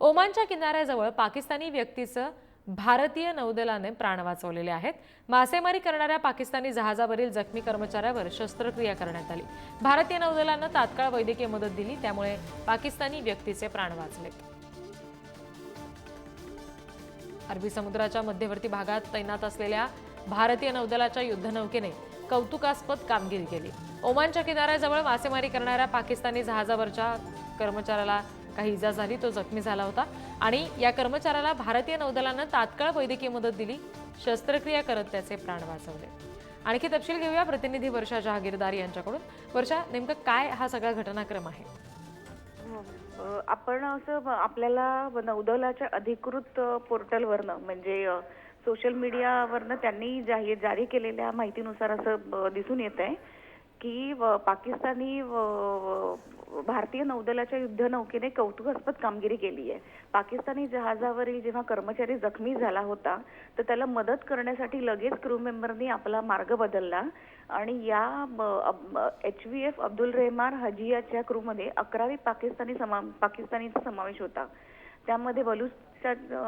ओमानच्या किनाऱ्याजवळ पाकिस्तानी व्यक्तीचं भारतीय नौदलाने प्राण वाचवलेले आहेत। मासेमारी करणाऱ्या पाकिस्तानी जहाजावरील जखमी कर्मचाऱ्यावर शस्त्रक्रिया करण्यात आली। भारतीय नौदलाने तात्काळ वैद्यकीय मदत दिली, त्यामुळे पाकिस्तानी व्यक्तीचे प्राण वाचले। अरबी समुद्राच्या मध्यवर्ती भागात तैनात असलेल्या भारतीय नौदलाच्या युद्धनौकेने कौतुकास्पद कामगिरी केली। ओमानच्या किनाऱ्याजवळ मासेमारी करणाऱ्या पाकिस्तानी जहाजावरच्या कर्मचाऱ्याला काही इजा झाली, तो जखमी झाला होता आणि या कर्मचाऱ्याला भारतीय नौदलाने तात्काळ वैद्यकीय मदत दिली, शस्त्रक्रिया करत त्याचे प्राण वाचवले। आणखी तपशील घेऊया प्रतिनिधी वर्षा जहागीरदार यांच्याकडून। वर्षा, नेमकं काय हा सगळा घटनाक्रम आहे? आपण असं आपल्याला नौदलाच्या अधिकृत पोर्टलवरनं म्हणजे सोशल मीडियावरनं त्यांनी जारी केलेल्या माहितीनुसार असं दिसून येत आहे की पाकिस्तानी भारतीय नौदलाच्या युद्धनौकेने कौतुकास्पद कामगिरी केली आहे। पाकिस्तानी जहाजावरील जेव्हा कर्मचारी जखमी झाला होता तर त्याला मदत करण्यासाठी लगेच क्रू मेंबरनी आपला मार्ग बदलला आणि या HVF अब्दुल रहमान हजियाच्या क्रूमध्ये 11 पाकिस्तानीचा समावेश होता। त्यामध्ये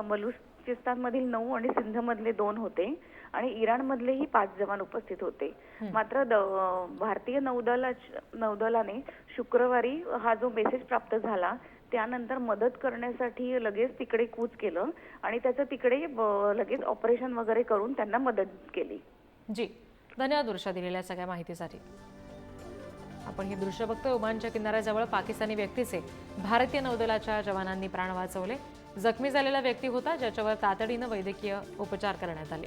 बलुचिस्तानमधील 9 आणि सिंधमधले 2 होते आणि इराणमधलेही 5 जवान उपस्थित होते। मात्र भारतीय नौदलाने शुक्रवारी हा जो मेसेज प्राप्त झाला त्यानंतर मदत करण्यासाठी लगेच तिकडे कूच केलं आणि त्याचं तिकडे लगेच ऑपरेशन वगैरे करून त्यांना मदत केली। जी, धन्यवाद वर्षा दिलेल्या सगळ्या माहितीसाठी। आपण हे दृश्य बघतोय, ओमानच्या किनाऱ्याजवळ पाकिस्तानी व्यक्तीचे भारतीय नौदलाच्या जवानांनी प्राण वाचवले। जखमी झालेला व्यक्ती होता, ज्याच्यावर तातडीने वैद्यकीय उपचार करण्यात आले।